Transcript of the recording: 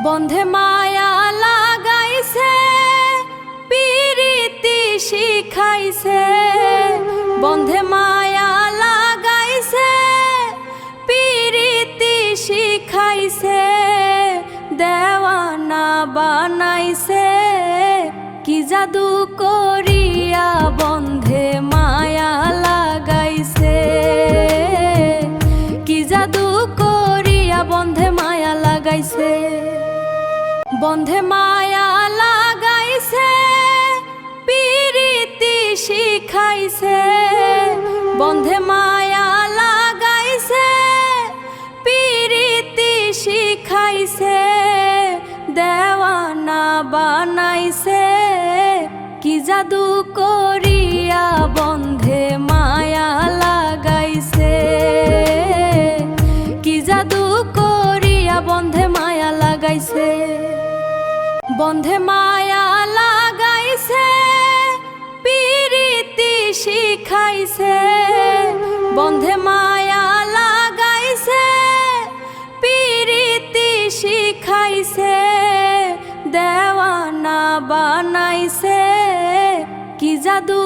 বন্ধে মায়া লাগাইছে, পিরিতি শিখাইছে। বন্ধে মায়া লাগাইছে, পিরিতি শিখাইছে। দেওয়ানা বানাইছে, কি জাদু করিয়া বন্ধে মায়া লাগাইছে। কি জাদু করিয়া বন্ধে মায়া লাগাইছে। বন্ধে মায়া লাগাইছে, পিরিতি শিখাইছে। বন্ধে মায়া লাগাইছে, পিরিতি শিখাইছে। দেওয়ানা বানাইছে, কি জাদু করিয়া বন্ধে মায়া লাগাইছে। কি জাদু করিয়া বন্ধে মায়া লাগাইছে। বন্ধে মায়া লাগাইছে, পিরিতি শিখাইছে। বন্ধে মায়া লাগাইছে, পিরিতি শিখাইছে। দেওয়ানা বানাইছে, কি জাদু